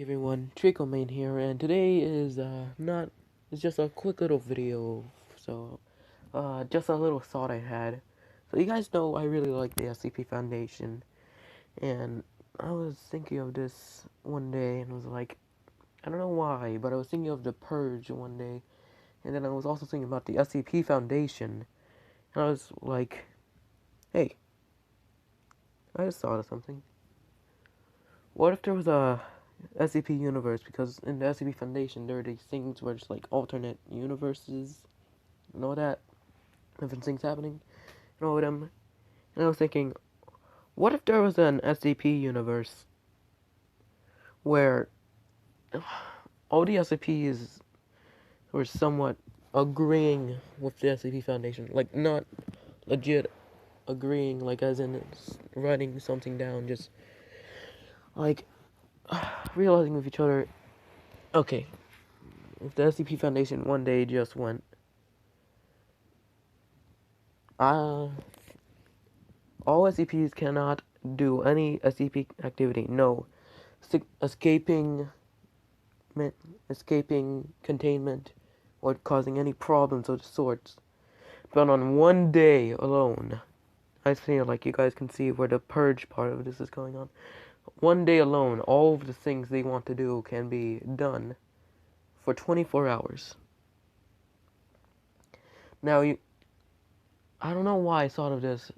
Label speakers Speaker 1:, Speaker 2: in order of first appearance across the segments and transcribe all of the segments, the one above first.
Speaker 1: Hey everyone, Trico Main here, and today is not it's just a quick little video. So just a little thought I had. So you guys know I really like the SCP Foundation, and I was thinking of this one day and was like, I don't know why, but I was thinking of the purge one day, and then I was also thinking about the SCP Foundation, and I was like, hey, I just thought of something. What if there was a SCP universe? Because in the SCP Foundation, there are these things where it's like alternate universes and all that, different things happening, and all of them. And I was thinking, what if there was an SCP universe where all the SCPs were somewhat agreeing with the SCP Foundation, like not legit agreeing, like as in writing something down, just like realizing with each other, okay, if the SCP Foundation one day just went, uh, all SCPs cannot do any SCP activity. No, escaping, escaping containment, or causing any problems of the sorts. But on one day alone, I feel like you guys can see where the purge part of this is going on. One day alone, all of the things they want to do can be done for 24 hours. Now, I don't know why I thought of this.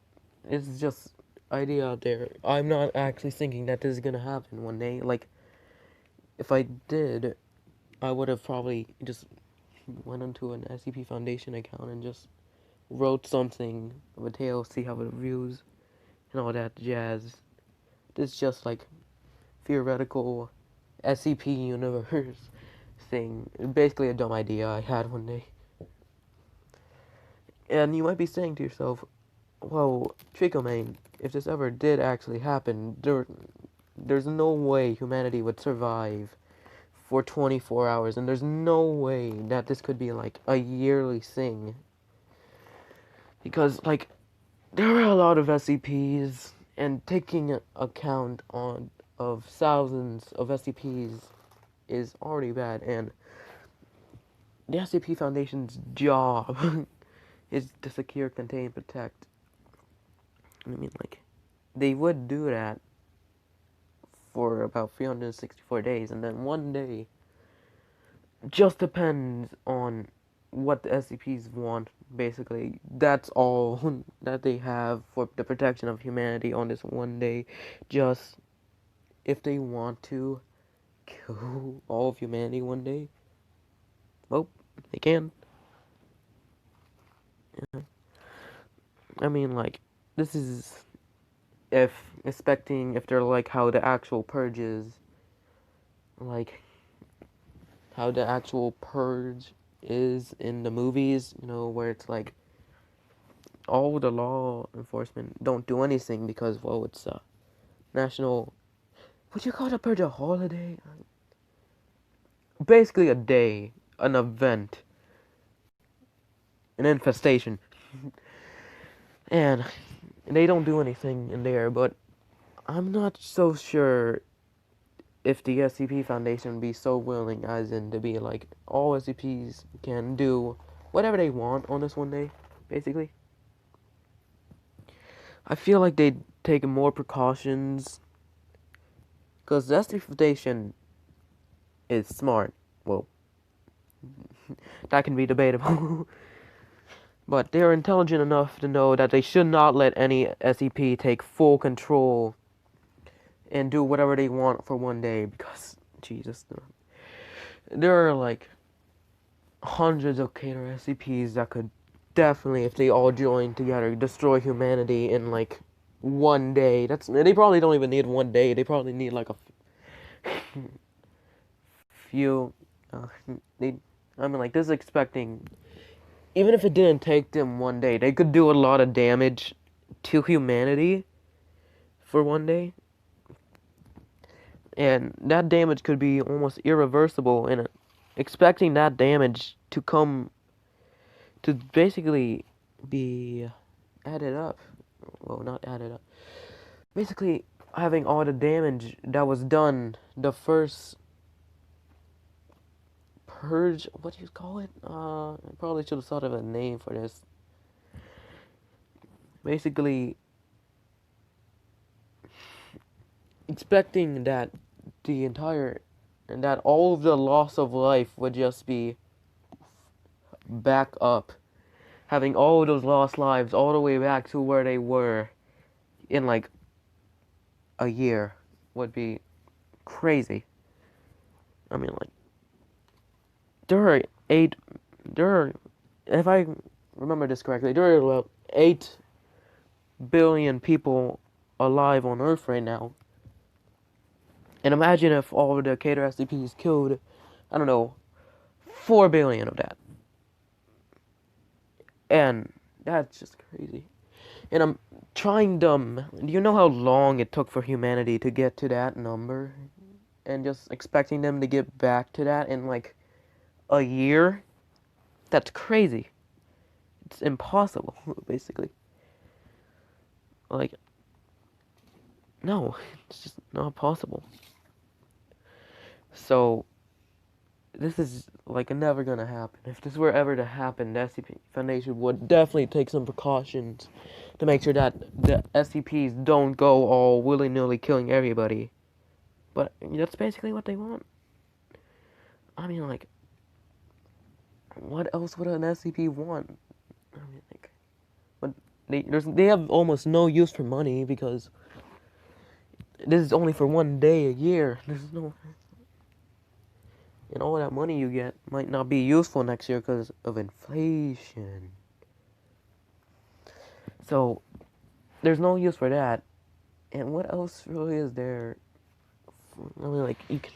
Speaker 1: It's just idea out there. I'm not actually thinking that this is gonna happen one day. Like, if I did, I would have probably just went into an SCP Foundation account and just wrote something of a tale, see how it reviews, and all that jazz. This is just like theoretical SCP universe thing. Basically a dumb idea I had one day. And you might be saying to yourself, well, Trico Main, if this ever did actually happen, there's no way humanity would survive for 24 hours, and there's no way that this could be like a yearly thing. Because, like, there are a lot of SCPs, and taking account of thousands of SCPs is already bad, and the SCP Foundation's job is to secure, contain, protect. I mean, like, they would do that for about 364 days, and then one day just depends on what the SCPs want, basically. That's all that they have for the protection of humanity on this one day. Just, if they want to kill all of humanity one day, well, they can. Yeah. I mean, like, this is if expecting if they're like how the actual purge is, like how the actual purge is in the movies, where it's like all the law enforcement don't do anything because, well, it's a national. Would you call the purge a holiday? Basically, a day, an event, an infestation, and they don't do anything in there. But I'm not so sure if the SCP Foundation would be so willing, as in to be like all SCPs can do whatever they want on this one day, basically. I feel like they'd take more precautions because the SCP Foundation is smart. Well, that can be debatable. But they're intelligent enough to know that they should not let any SCP take full control and do whatever they want for one day because, Jesus, there are like hundreds of killer SCPs that could definitely, if they all joined together, destroy humanity in like one day. They probably don't even need one day. They probably need like a few. Uh, they, I mean, like, this is expecting. Even if it didn't take them one day, they could do a lot of damage to humanity for one day, and that damage could be almost irreversible. And expecting that damage to come to basically be added up. Well, not added up. Basically, having all the damage that was done the first purge. What do you call it? I probably should have thought of a name for this. Basically, expecting that the entire and that all of the loss of life would just be back up, having all of those lost lives all the way back to where they were in like a year would be crazy. I mean, like there are eight, there are, if I remember this correctly, there are about 8 billion people alive on Earth right now. And imagine if all of the Cater SCPs killed, I don't know, 4 billion of that. And that's just crazy. And I'm trying them. Do you know how long it took for humanity to get to that number? And just expecting them to get back to that in like a year? That's crazy. It's impossible, basically. Like, no, it's just not possible. So, this is like never gonna happen. If this were ever to happen, the SCP Foundation would definitely take some precautions to make sure that the SCPs don't go all willy-nilly killing everybody. But that's basically what they want. I mean, like, what else would an SCP want? I mean, like, but they have almost no use for money because this is only for one day a year. There's no, and all that money you get might not be useful next year because of inflation. So there's no use for that. And what else really is there? I mean, like,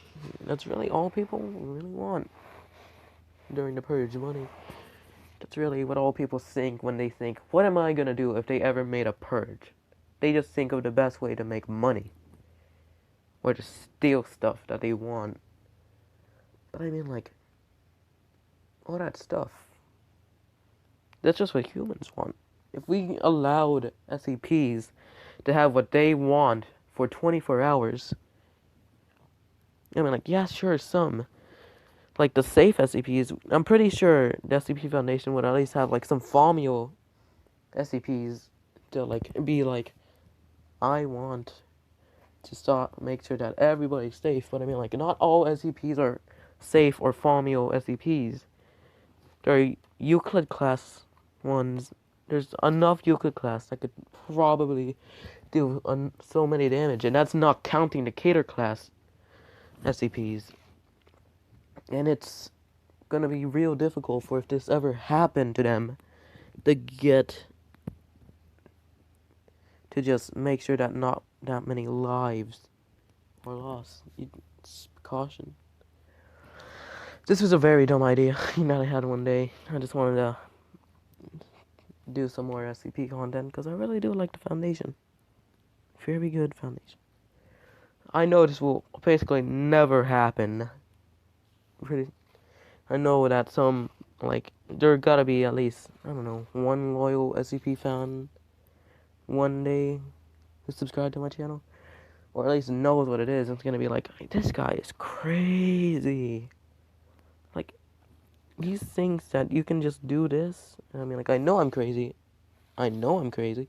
Speaker 1: that's really all people really want during the purge, money. That's really what all people think when they think, what am I gonna do if they ever made a purge? They just think of the best way to make money. Or to steal stuff that they want. But I mean, like, all that stuff. That's just what humans want. If we allowed SCPs to have what they want for 24 hours, I mean, like, yeah, sure, some. Like, the safe SCPs, I'm pretty sure the SCP Foundation would at least have, like, some familial SCPs to, like, be like, I want to stop, make sure that everybody's safe. But I mean, like, not all SCPs are safe or familial SCPs. There are Euclid class ones. There's enough Euclid class that could probably do so many damage, and that's not counting the Cater class SCPs. And it's gonna be real difficult for if this ever happened to them to get to just make sure that not that many lives are lost. It's caution. This was a very dumb idea that I had one day. I just wanted to do some more SCP content because I really do like the Foundation. Very good Foundation. I know this will basically never happen. I know that some, like, there gotta be at least, I don't know, one loyal SCP fan one day who subscribed to my channel. Or at least knows what it is. It's gonna be like, this guy is crazy. Like, he thinks that you can just do this. And I mean, like, I know I'm crazy. I know I'm crazy.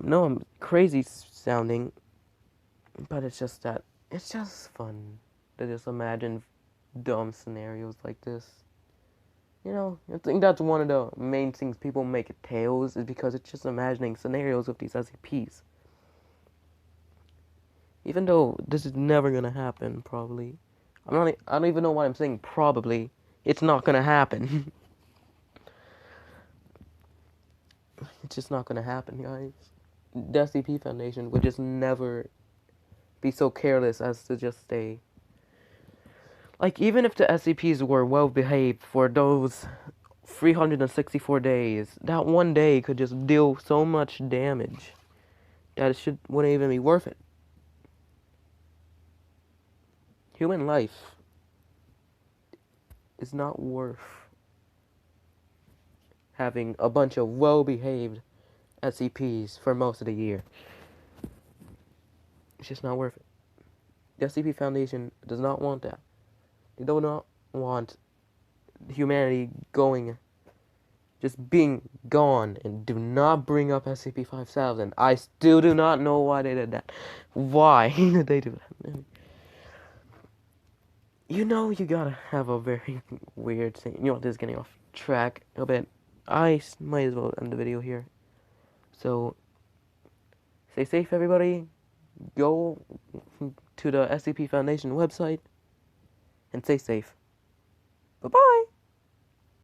Speaker 1: I know I'm crazy sounding. But it's just that, it's just fun to just imagine dumb scenarios like this. You know, I think that's one of the main things people make tales is because it's just imagining scenarios of these SCPs. Even though this is never gonna happen, probably. I don't even know why I'm saying probably. It's not gonna happen. It's just not gonna happen, guys. The SCP Foundation would just never be so careless as to just stay. Like, even if the SCPs were well behaved for those 364 days, that one day could just deal so much damage that wouldn't even be worth it. Human life is not worth having a bunch of well-behaved SCPs for most of the year. It's just not worth it. The SCP Foundation does not want that. They do not want humanity going, just being gone, and do not bring up SCP-5000. I still do not know why they did that. Why did they do that? You know, you gotta have a very weird thing. You know, this is getting off track a bit. I might as well end the video here. So, stay safe, everybody. Go to the SCP Foundation website and stay safe. Bye-bye.